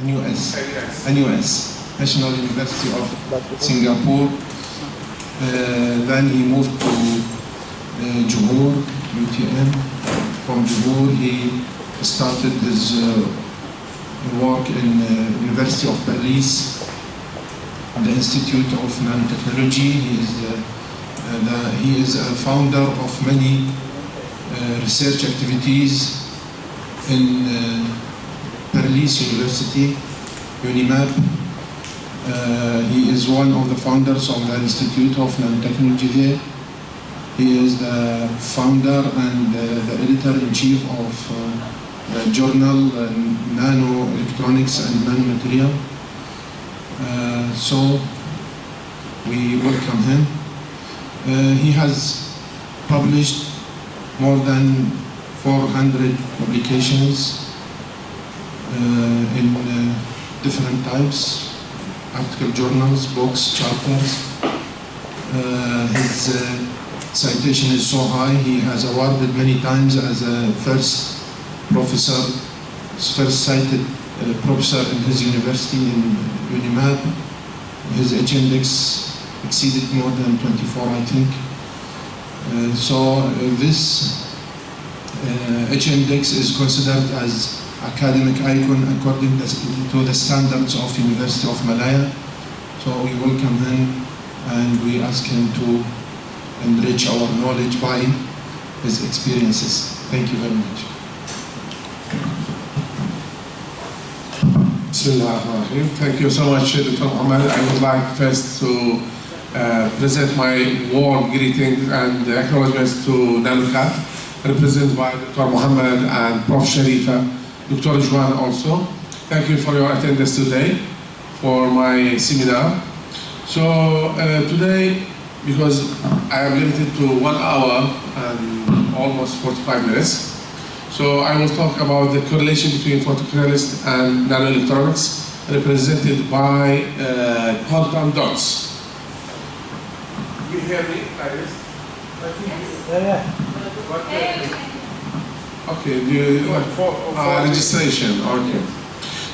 NUS, National University of Singapore. Then he moved to Johor, UTM. From Johor, he started his work in University of Paris, the Institute of Nanotechnology. He is a founder of many research activities in Paris University, UNIMAP. He is one of the founders of the Institute of Nanotechnology there. He is the founder and the editor-in-chief of the journal Nano Electronics and Nanomaterial. So we welcome him. He has published more than 400 publications in different types, article journals, books, chapters. His citation is so high, he has awarded many times as a first cited professor in his university in UNIMAP. His H-index exceeded more than 24, I think. This H-index is considered as academic icon according to the standards of University of Malaya. So we welcome him and we ask him to enrich our knowledge by his experiences. Thank you very much. Thank you so much, Dr. Muhammad. I would like first to present my warm greetings and acknowledgements to NanoCat, represented by Dr. Muhammad and Prof. Sharifa, Dr. Juan also. Thank you for your attendance today for my seminar. So today, because I am limited to 1 hour and almost 45 minutes, so I will talk about the correlation between photocatalyst and nanoelectronics, represented by quantum dots. You hear me like this? Okay, do you like registration? Okay.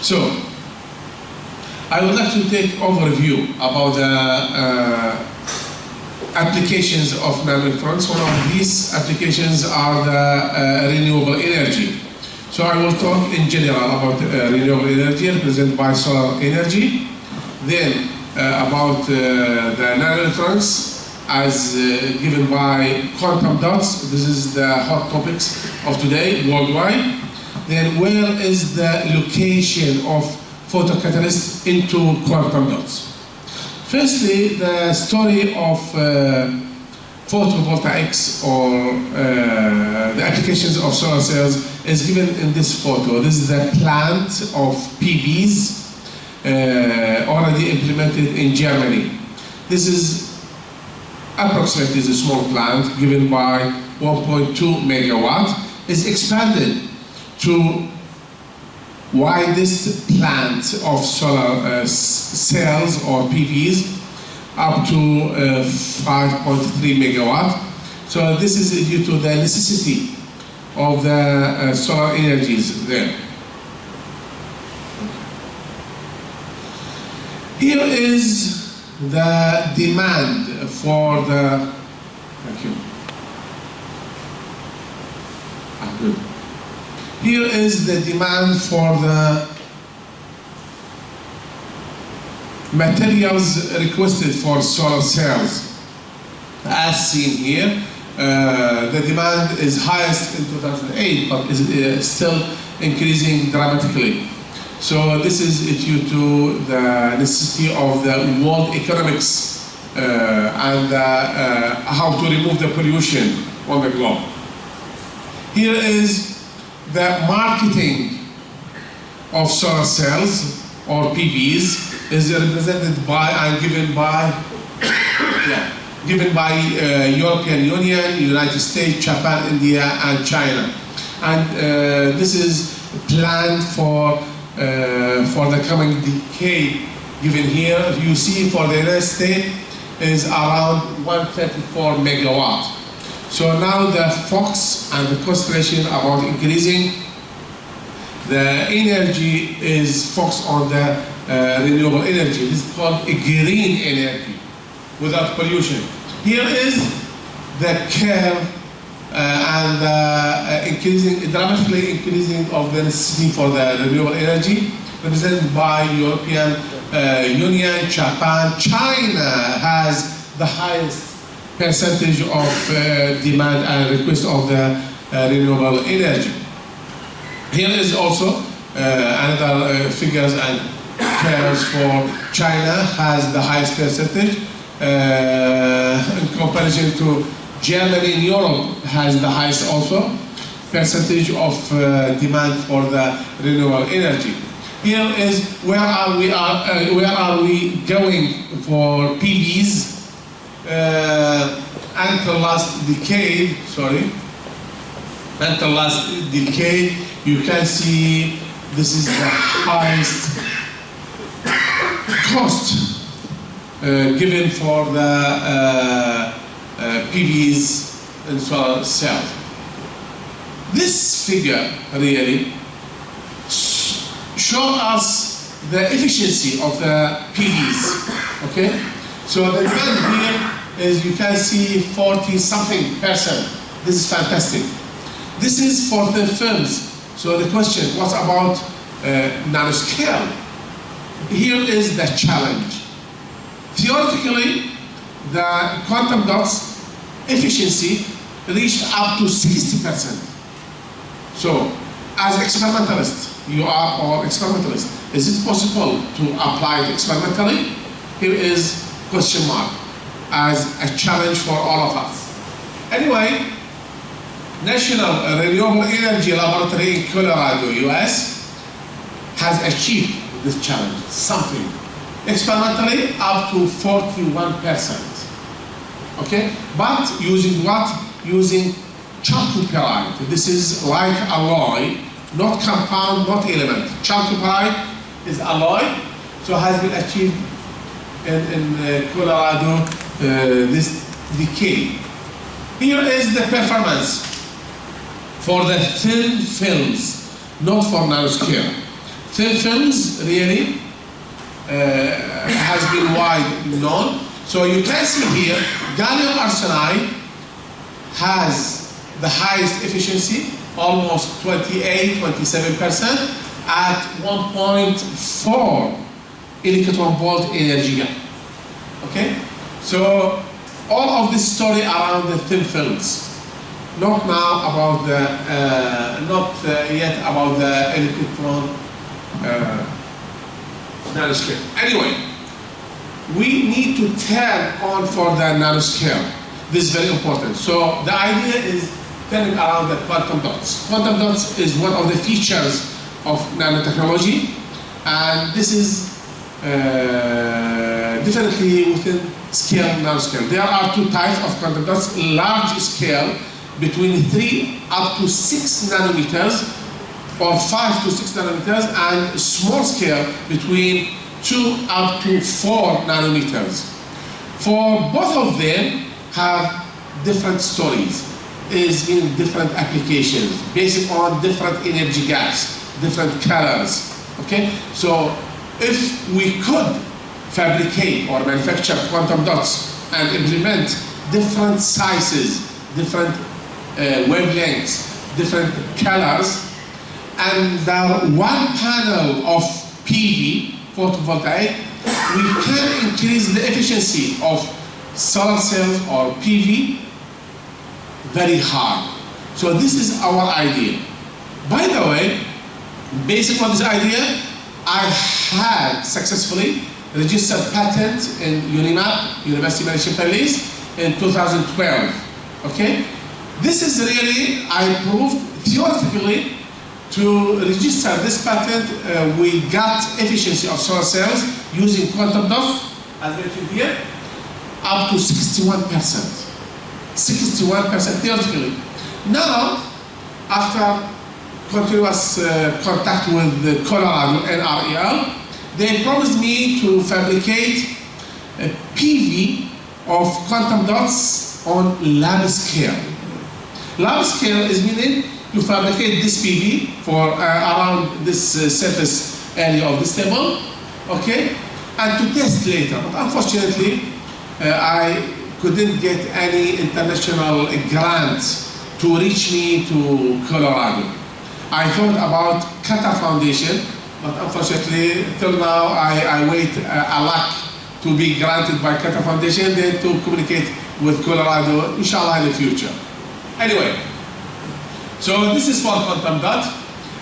So I would like to take overview about the applications of nanoelectronics. One of these applications are the renewable energy. So I will talk in general about renewable energy represented by solar energy, then about the nanoelectronics as given by quantum dots. This is the hot topics of today worldwide. Then where is the location of photocatalysts into quantum dots? Firstly, the story of photovoltaics or the applications of solar cells is given in this photo. This is the plant of PVs already implemented in Germany. This is approximately the small plant given by 1.2 megawatt. Is expanded to widest plant of solar cells or PVs up to 5.3 megawatt. So this is due to the necessity of the solar energies there. Here is the demand for the, thank you. Good. Here is the demand for the materials requested for solar cells. As seen here, the demand is highest in 2008, but is still increasing dramatically. So this is due to the necessity of the world economics and how to remove the pollution on the globe. Here is the marketing of solar cells or PVs is represented by and given by European Union, United States, Japan, India, and China. And this is planned for the coming decade. Given here, you see for the United States is around 134 megawatt. So now the focus and the concentration about increasing the energy is focused on the renewable energy. This is called a green energy without pollution. Here is the curve and dramatically increasing of the necessity for the renewable energy, represented by European Union, Japan. China has the highest percentage of demand and request of the renewable energy. Here is also another figures and curves for China has the highest percentage in comparison to Germany and Europe has the highest also percentage of demand for the renewable energy. Here is where are we going for PVs until last decade. Until last decade, you can see this is the highest cost given for the PVs and solar cells. This figure really shows us the efficiency of the PVs. Okay, so the demand here is you can see 40-something%. This is fantastic. This is for the films. So the question, what about nanoscale? Here is the challenge. Theoretically, the quantum dots efficiency reached up to 60%. So, as experimentalists, you are all experimentalists. Is it possible to apply it experimentally? Here is question mark as a challenge for all of us. Anyway, National Renewable Energy Laboratory in Colorado, US, has achieved this challenge, something. Experimentally, up to 41%. Okay, but using what? Using chalcopyrite. This is like alloy, not compound, not element. Chalcopyrite is alloy, so has been achieved in Colorado this decade. Here is the performance for the thin films, not for nanoscale. Thin films really has been wide known. So you can see here, gallium arsenide has the highest efficiency, almost 27% at 1.4 electron volt energy. Okay? So all of this story around the thin films. Not now about the, not yet about the electron nanoscale. Anyway, we need to turn on for the nanoscale. This is very important. So the idea is turning around the quantum dots. Quantum dots is one of the features of nanotechnology, and this is definitely within scale and nanoscale. There are two types of quantum dots: large scale between 3 up to 6 nanometers, or 5 to 6 nanometers, and small scale between 2 up to 4 nanometers. For both of them have different stories, is in different applications, based on different energy gaps, different colors. Okay, so if we could fabricate or manufacture quantum dots and implement different sizes, different wavelengths, different colors, and one panel of PV, photovoltaic, we can increase the efficiency of solar cells or PV very high. So this is our idea. By the way, based on this idea, I had successfully registered patent in UNIMAP, University of Malaysia, in 2012. Okay? This is really, I proved theoretically to register this patent, we got efficiency of solar cells using quantum dots, as mentioned here, up to 61%. 61% theoretically. Now, after continuous contact with the Colorado NREL, they promised me to fabricate a PV of quantum dots on lab scale. Lab scale is meaning to fabricate this PV for around this surface area of this table, okay, and to test later. But unfortunately, I couldn't get any international grants to reach me to Colorado. I thought about Qatar Foundation, but unfortunately, till now, I wait a lot to be granted by Qatar Foundation, then to communicate with Colorado, inshallah, in the future. Anyway, so this is for quantum dot,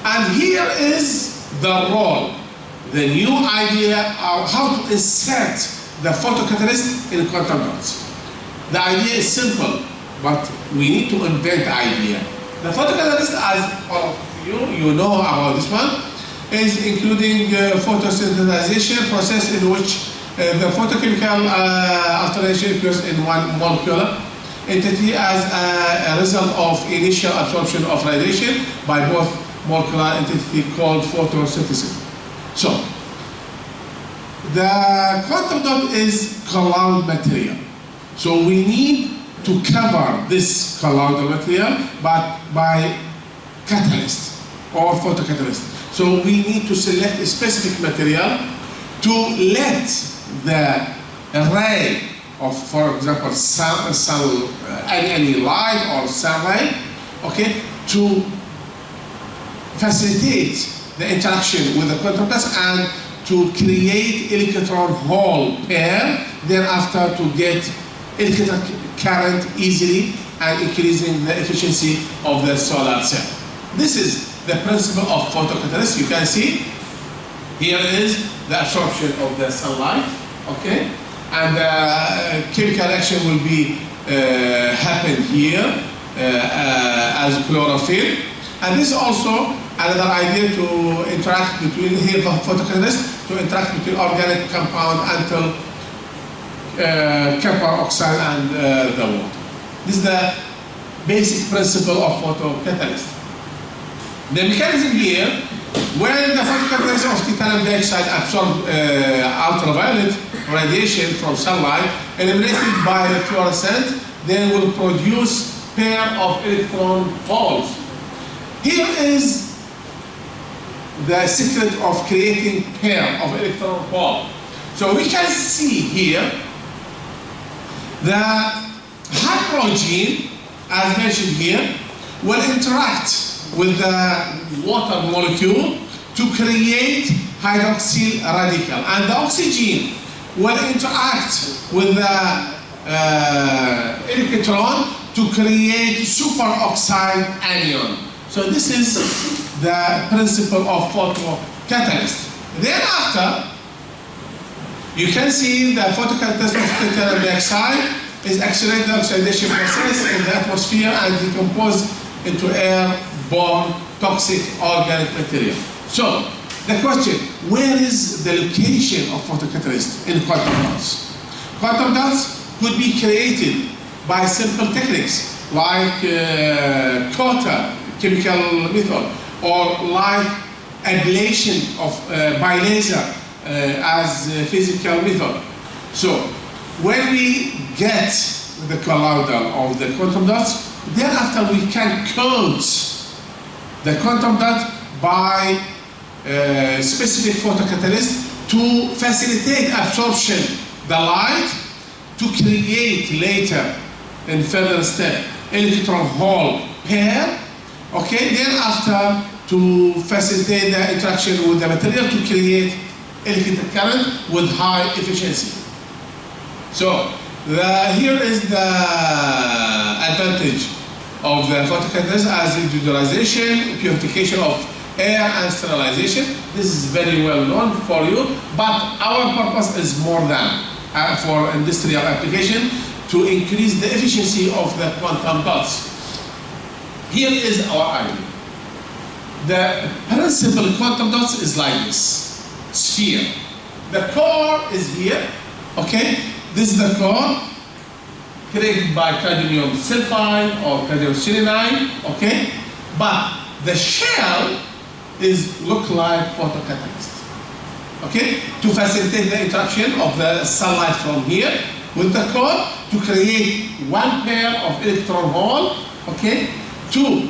and here is the role, the new idea of how to insert the photocatalyst in quantum dots. The idea is simple, but we need to invent the idea. The photocatalyst, as all of you know about this one, is including photosynthesization process in which the photochemical alternation occurs in one molecular entity as a result of initial absorption of radiation by both molecular entity called photosynthesis. So, the quantum dot is colloidal material. So we need to cover this colloidal material but by catalyst or photocatalyst. So we need to select a specific material to let the ray of, for example, any light or sunlight, okay, to facilitate the interaction with the quantum dots and to create electron-hole pair, thereafter to get electric current easily and increasing the efficiency of the solar cell. This is the principle of photocatalyst. You can see here is the absorption of the sunlight, okay, and the chemical reaction will be happen here as chlorophyll, and this is also another idea to interact between here the photocatalyst to interact between organic compound until copper oxide and the water. This is the basic principle of photocatalyst. The mechanism here, when the photocatalyst of titanium dioxide absorbs ultraviolet radiation from sunlight, eliminated by the fluorescent, then will produce pair of electron holes. Here is the secret of creating pair of electron hole. So we can see here the hydrogen, as mentioned here, will interact with the water molecule to create hydroxyl radical, and the oxygen will interact with the electron to create superoxide anion. So this is the principle of photocatalyst. Thereafter, you can see the photocatalyst of titanium dioxide is accelerating the oxidation process in the atmosphere and decompose into airborne toxic organic material. So, the question, where is the location of photocatalyst in quantum dots? Quantum dots could be created by simple techniques like coater chemical method or like ablation of by laser as a physical method. So, when we get the colloidal of the quantum dots, thereafter we can coat the quantum dot by specific photocatalyst to facilitate absorption the light to create later in further step electron hole pair, okay, thereafter to facilitate the interaction with the material to create electric current with high efficiency. So here is the advantage of the photocatalyst as deodorization, purification of air and sterilization. This is very well known for you, but our purpose is more than for industrial application to increase the efficiency of the quantum dots. Here is our idea. The principal quantum dots is like this, sphere. The core is here, okay? This is the core created by cadmium sulfide or cadmium selenide, okay? But the shell look like photocatalyst, okay? To facilitate the interaction of the sunlight from here with the core to create one pair of electron hole, okay? To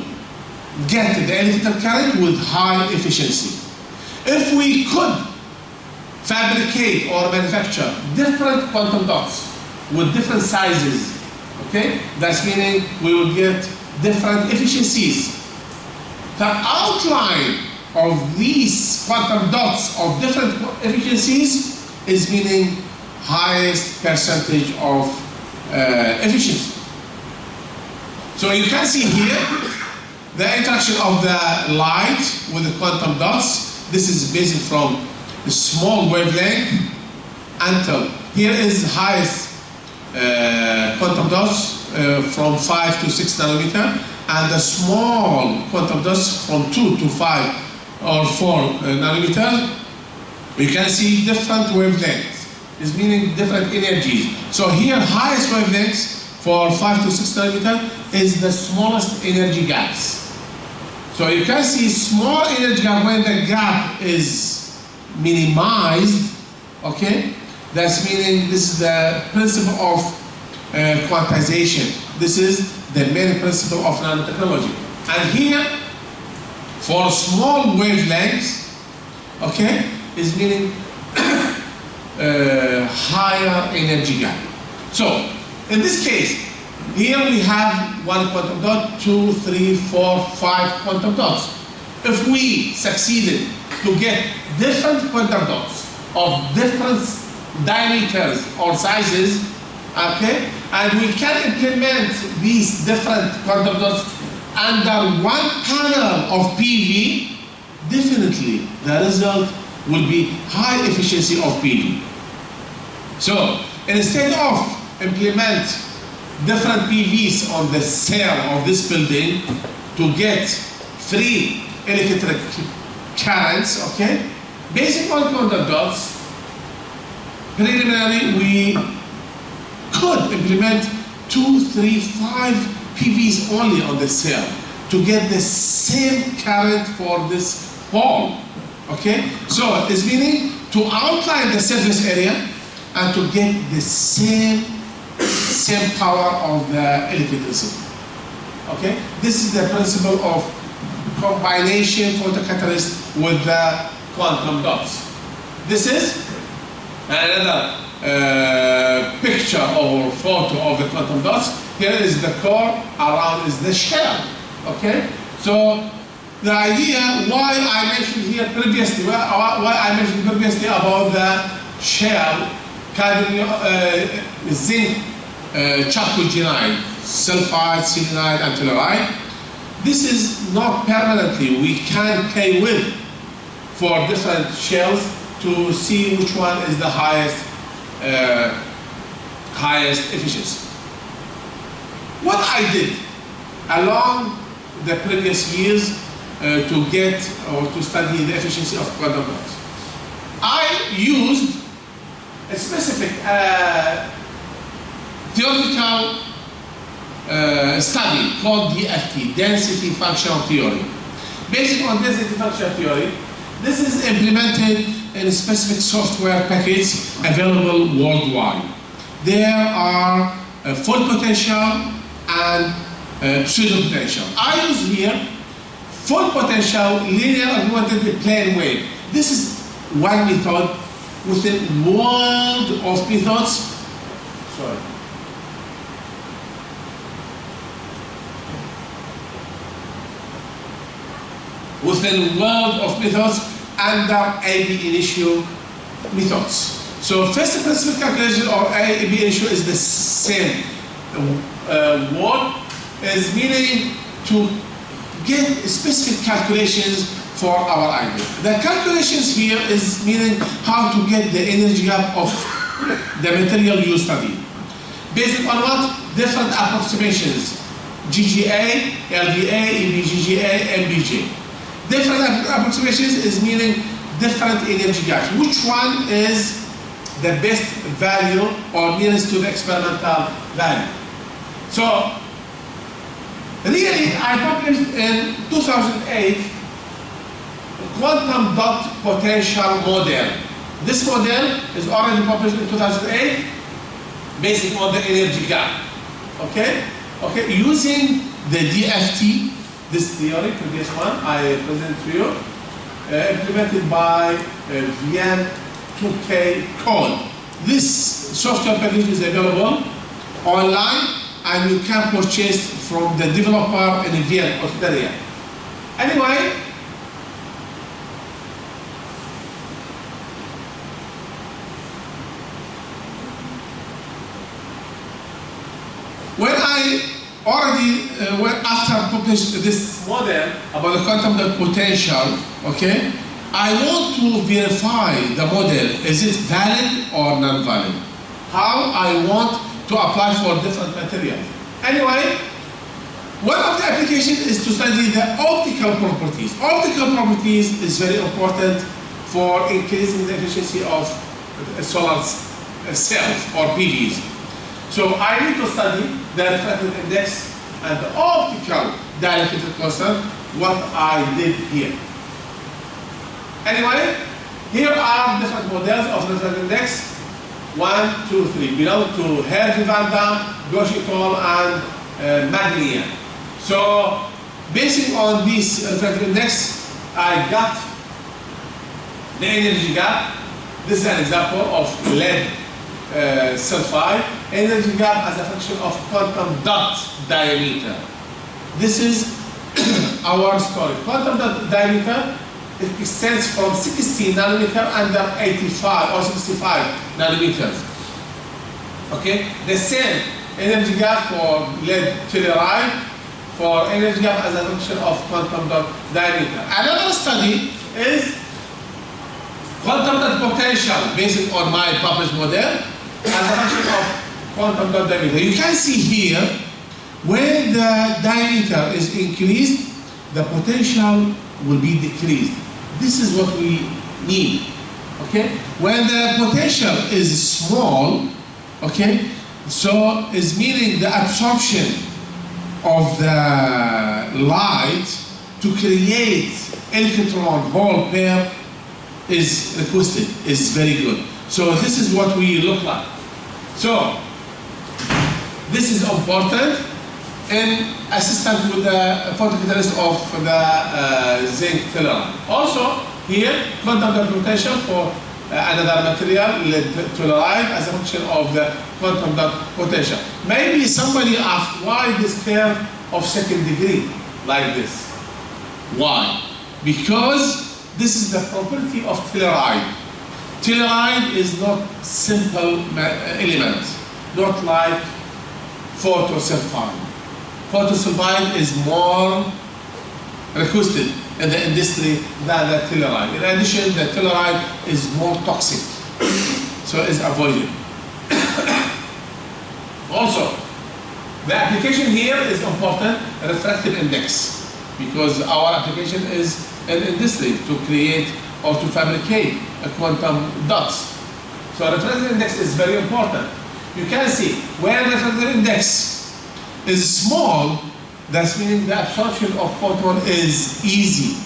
get the electrical current with high efficiency. If we could fabricate or manufacture different quantum dots with different sizes, okay, that's meaning we will get different efficiencies. The outline of these quantum dots of different efficiencies is meaning highest percentage of efficiency. So you can see here the interaction of the light with the quantum dots. This is based from the small wavelength until here is the highest quantum dots from 5 to 6 nanometer, and the small quantum dots from 2 to 5 or 4 nanometer. You can see different wavelengths. It's meaning different energies. So here, highest wavelengths for 5 to 6 nanometer is the smallest energy gaps. So you can see small energy gap when the gap is minimized, okay? That's meaning this is the principle of quantization. This is the main principle of nanotechnology. And here, for small wavelengths, okay, is meaning higher energy gap. So, in this case, here we have one quantum dot, 2, 3, 4, 5 quantum dots. If we succeeded to get different quantum dots of different diameters or sizes, okay, and we can implement these different quantum dots under one panel of PV, definitely the result will be high efficiency of PV. So instead of implement different PVs on the cell of this building to get free electric currents, okay, based on quantum dots, preliminarily we could implement 2, 3, 5 PVs only on the cell to get the same current for this wall, okay? So it's meaning to outline the surface area and to get the same power of the electricity, okay? This is the principle of combination photocatalyst with the quantum dots. This is another picture or photo of the quantum dots. Here is the core, around is the shell, okay? So the idea why I mentioned here previously, about the shell, zinc, chalcogenide, sulfide, selenide, and telluride. This is not permanently. We can play with for different shells to see which one is the highest efficiency. What I did along the previous years to get or to study the efficiency of quantum dots, I used a specific theoretical study called DFT, Density Functional Theory. Based on density functional theory, this is implemented in a specific software package available worldwide. There are full potential and pseudo potential. I use here full potential linear augmented plane wave. This is one method within world of methods. Sorry. Within world of methods under AB initio methods. So first principle calculation or AB initio is the same word, is meaning to get specific calculations for our idea. The calculations here is meaning how to get the energy gap of the material you study. Based on what? Different approximations. GGA, LVA, EBGGA, MBJ. Different approximations is meaning different energy gaps. Which one is the best value or nearest to the experimental value? So, really, I published in 2008 quantum dot potential model. This model is already published in 2008 based on the energy gap. Okay? Okay, using the DFT this theory, previous one, I presented to you, implemented by VM2K code. This software package is available online and you can purchase from the developer in Vienna, Austria. Anyway, when I already after published this model about the quantum dot potential, okay, I want to verify the model, is it valid or non-valid? How I want to apply for different materials. Anyway, one of the applications is to study the optical properties. Optical properties is very important for increasing the efficiency of solar cells or PVs. So I need to study the refractive index and the optical dielectric constant, what I did here. Anyway, here are different models of refractive index. 1, 2, 3 belong to Hervey Van Dam, Gauche-Etoll, and Maglia. So, based on this refractive index, I got the energy gap. This is an example of lead sulfide. Energy gap as a function of quantum dot diameter. This is our story. Quantum dot diameter, it extends from 60 nanometer under 85 or 65 nanometers. Okay, the same energy gap for lead telluride, for energy gap as a function of quantum dot diameter. Another study is quantum dot potential based on my published model as a function of quantum dot diameter. You can see here when the diameter is increased, the potential will be decreased. This is what we need, okay? When the potential is small, okay, so it's meaning the absorption of the light to create electron hole pair is requested, is very good. So this is what we look like. So this is important in assistance with the photocatalyst of the zinc telluride. Also, here, quantum dot potential for another material, lead telluride, as a function of the quantum dot potential. Maybe somebody asked why this curve of second degree like this? Why? Because this is the property of telluride. Telluride is not simple element, not like photosulfide. Photosulfide is more requested in the industry than the telluride. In addition, the telluride is more toxic, so it's avoided. Also, the application here is important, refractive index, because our application is in industry to create or to fabricate a quantum dots. So refractive index is very important. You can see where the refractive index is small, that's meaning the absorption of photon is easy.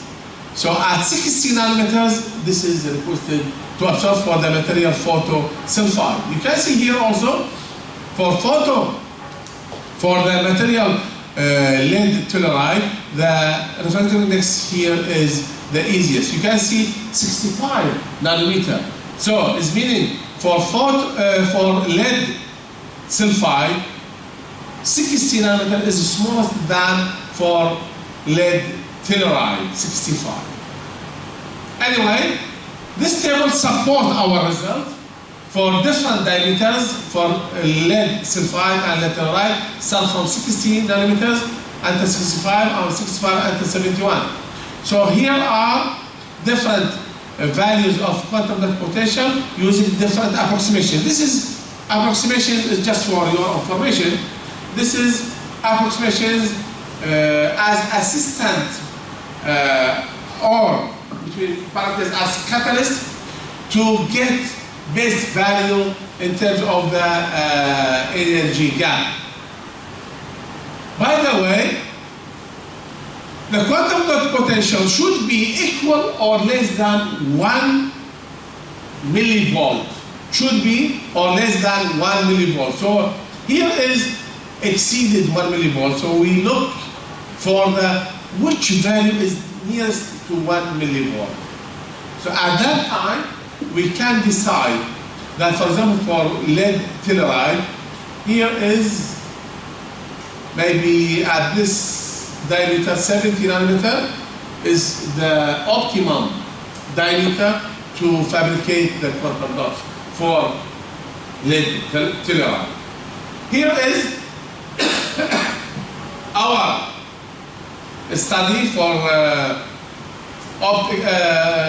So at 60 nanometers, this is requested to absorb for the material photosulfide. You can see here also for the material lead telluride, the refractive index here is the easiest. You can see 65 nanometer. So it's meaning for lead sulfide, 60 nanometer is smallest than for lead telluride, 65. Anyway, this table supports our result for different diameters for lead sulfide and lead telluride, start from 60 nanometers until 65 or 65 until 71. So here are different values of quantum dot potential using different approximation. This is approximation is just for your information. This is approximations as assistant or between parentheses as catalyst to get best value in terms of the energy gap. By the way, the quantum dot potential should be equal or less than 1 millivolt. Should be or less than 1 millivolt. So here is exceeded 1 millivolt. So we look for the which value is nearest to 1 millivolt. So at that time, we can decide that, for example, for lead telluride, here is maybe at this diameter, 70 nanometer, is the optimum diameter to fabricate the quantum dots for lead telluride. Here is our study for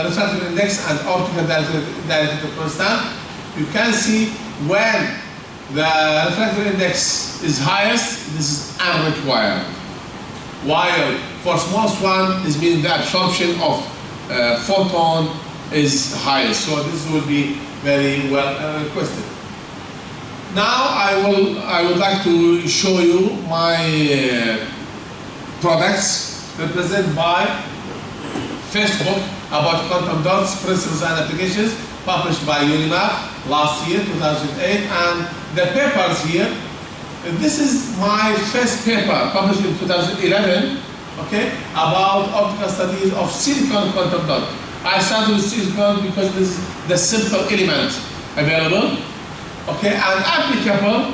refractive index and optical dielectric constant. You can see when the refractive index is highest, this is unrequired. While for smallest one, is meaning the absorption of photon is highest. So this will be very well requested. Now I would like to show you my products represented by first book about quantum dots, principles and applications, published by UNIMAP last year, 2008, and the papers here. This is my first paper published in 2011, okay, about optical studies of silicon quantum dot. I started with silicon because this is the simple element available, okay, and applicable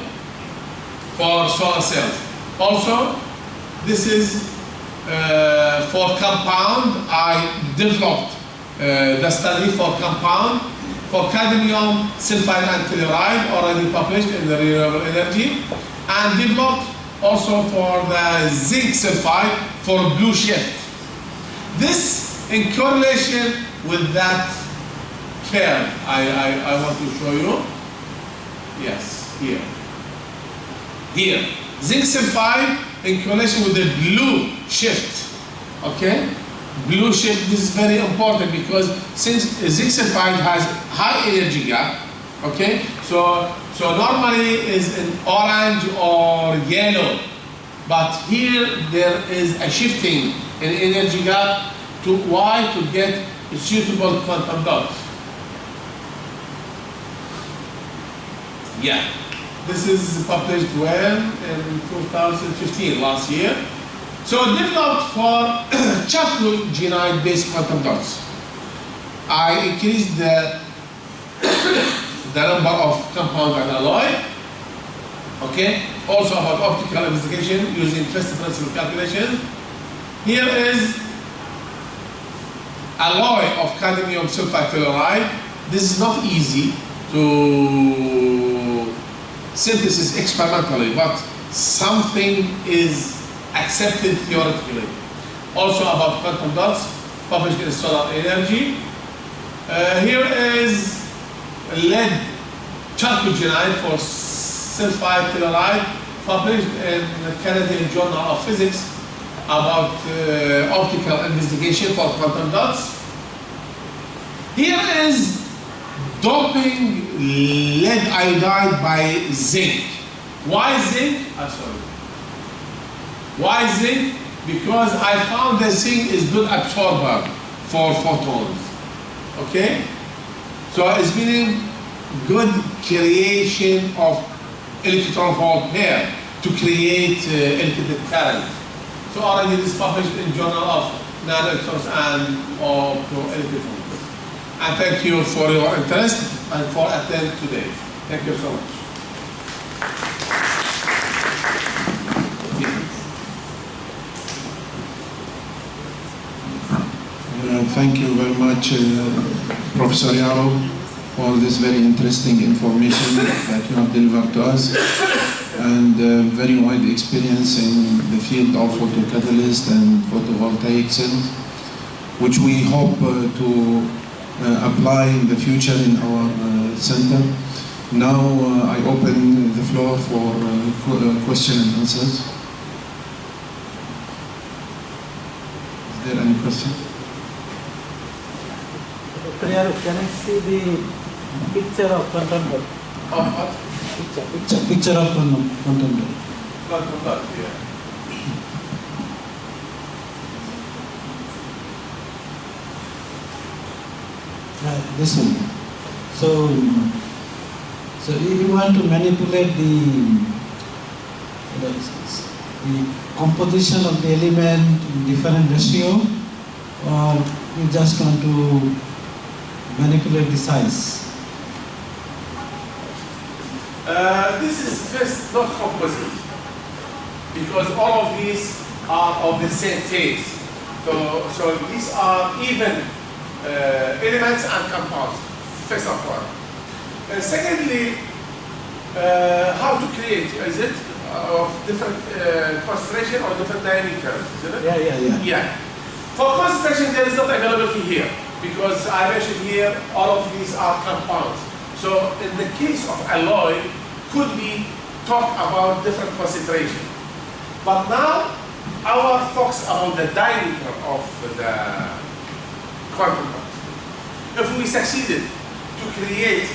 for solar cells. Also, this is for compound. I developed the study for compound, for cadmium sulfide and telluride, already published in the renewable energy, and developed also for the zinc sulfide for blue shift. This in correlation with that curve I want to show you. Yes, here. Here, zinc sulfide in correlation with the blue shift. Okay? Blue shift, this is very important because since zinc sulfide has high energy gap, okay? So normally is in orange or yellow, but here there is a shifting in energy gap to Y to get a suitable quantum dots. Yeah, this is published when? In 2015, last year. So developed for chalcogenide based quantum dots. I increased the number of compound and alloy. Okay. Also about optical investigation using first principle calculation. Here is alloy of cadmium sulfide telluride. This is not easy to synthesis experimentally, but something is accepted theoretically. Also about quantum dots, published in solar energy. Here is lead chalcogenide for sulfide telluride, published in the Canadian Journal of Physics about optical investigation for quantum dots. Here is doping lead iodide by zinc. Why zinc? Why zinc? Because I found that zinc is good absorber for photons. Okay? So it's meaning good creation of electron hole pair to create electric current. So already this is published in Journal of Nanoelectrons and Optoelectronics. And thank you for your interest and for attending today. Thank you so much. Thank you very much, Professor Yaro, for this very interesting information that you have delivered to us, and very wide experience in the field of photocatalyst and photovoltaic cells, which we hope to apply in the future in our center. Now I open the floor for question and answers. Is there any question? Can I see the picture of quantum dot? Of what? Picture of quantum dot. Quantum dot, yeah. This one. So you want to manipulate the the composition of the element in different ratio, or you just want to manipulate the size? This is first not composite, because all of these are of the same phase. So these are even elements and compounds, first of all. Secondly, how to create, is it of different concentration or different diameters, isn't it? Yeah. For concentration, there is not availability here, because I mentioned here all of these are compounds. So in the case of alloy, could we talk about different concentration? But now, our focus on the diameter of the quantum dot. If we succeeded to create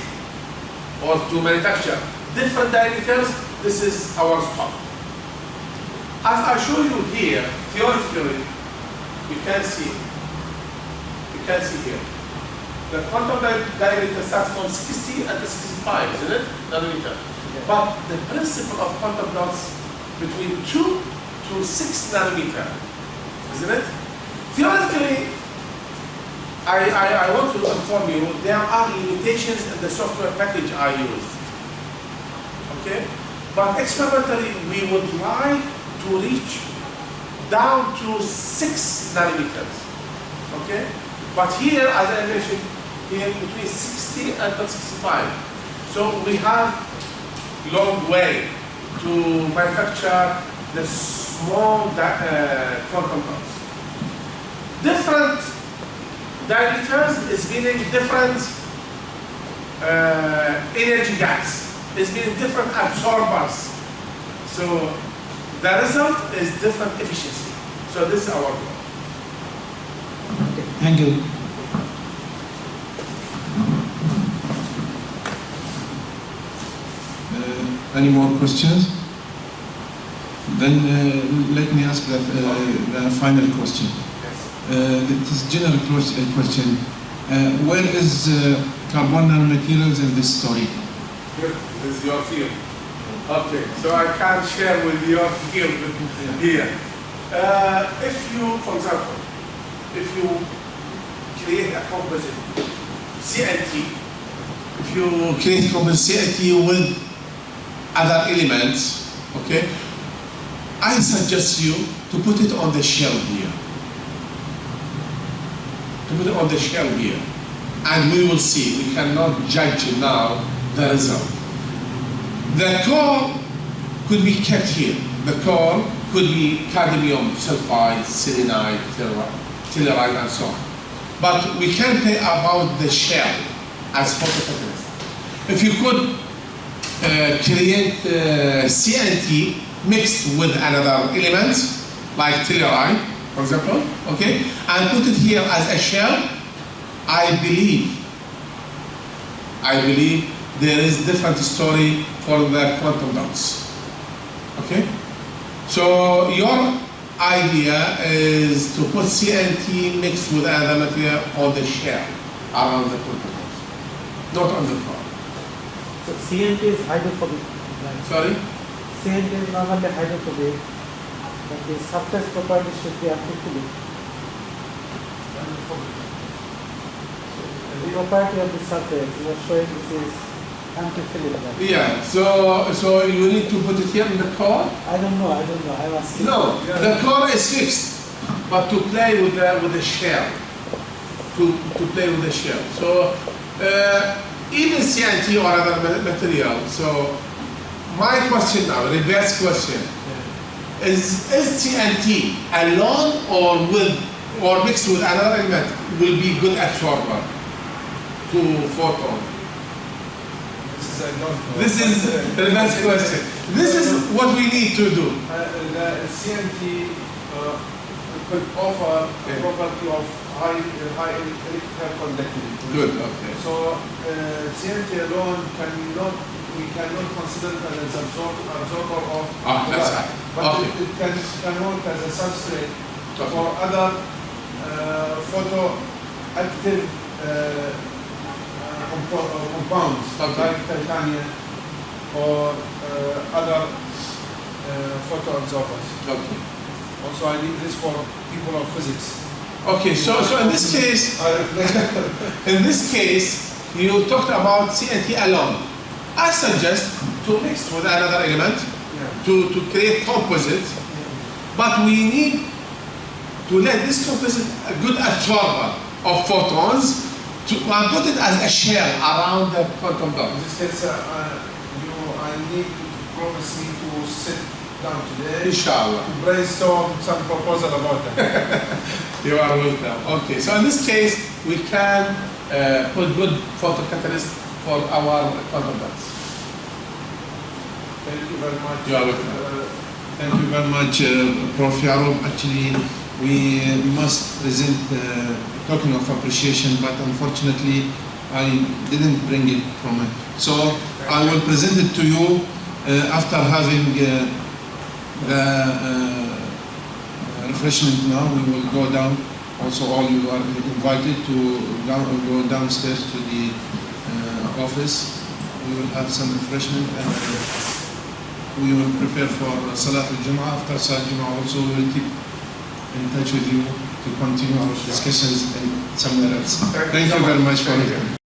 or to manufacture different diameters, this is our stop. As I show you here, theoretically, you can see here. The quantum diameter starts from 60 and 65, isn't it? Nanometer. But the principle of quantum dots between 2 to 6 nanometer, isn't it? Theoretically, I want to inform you, there are limitations in the software package I used. Okay? But experimentally, we would like to reach down to 6 nanometers. Okay? But here, as I mentioned, here between 60 and 65. So we have a long way to manufacture the small quantum dots. Different diameters is meaning different energy gaps. It's meaning different absorbers. So the result is different efficiency. So this is our goal. Okay, thank you. Any more questions? Then let me ask the final question. It is general question. Where is carbon nanomaterials in this story? Good. This is your field. Okay, so I can't share with your field here. If you, for example, if you create a composite CNT, if you create a composite CNT with other elements, okay, I suggest you to put it on the shell here. To put it on the shell here. And we will see. We cannot judge now the result. The core could be kept here. The core could be cadmium sulfide, selenide, telluride, and so on. But we can say about the shell as photocatalyst. If you could create CNT mixed with another element, like telluride, for example, okay, and put it here as a shell, I believe there is different story for the quantum dots. Okay? So your idea is to put CNT mixed with another material on the shell around the quantum dots, not on the core. So CNT is hydrophobic. Right? Sorry? CNT is normally hydrophobic, but the surface property should be applicable. The property of the surface, you are showing this is antiphilic. Yeah, so you need to put it here in the core? I don't know, I'm asking. No, the core is fixed, but to play with the shell, to play with the shell. So even CNT or other material. So my question now, reverse question, is CNT alone or mixed with another element will be good absorber to photon? This is the reverse question. This is what we need to do. The CNT could offer a property of high electrical conductivity. Good, okay. So CNT alone we cannot consider it as an absorber of that's light. right. But Okay. it can work as a substrate for other photoactive compounds, Okay. like titanium or other photo absorbers. Okay. Also, I need this for people of physics. Okay, so in this case, you talked about CNT alone. I suggest to mix with another element to create composite, but we need to let this composite a good absorber of photons and put it as a shell around the quantum dot. In this case, I need to promise me to sit down today Inshallah. to brainstorm some proposal about that. You are welcome. Okay, so in this case, we can put good photocatalyst for our quantum dots. Thank you very much. You are welcome. Thank you very much, Prof. Ya'rub. Actually, we must present token of appreciation, but unfortunately, I didn't bring it from it. So I will present it to you after having the refreshment now. We will go down. Also, all you are invited to go downstairs to the office. We will have some refreshment and we will prepare for Salat al-Jum'ah. After Salat al-Jum'ah also we will keep in touch with you to continue our discussions somewhere else. Thank you very much for it.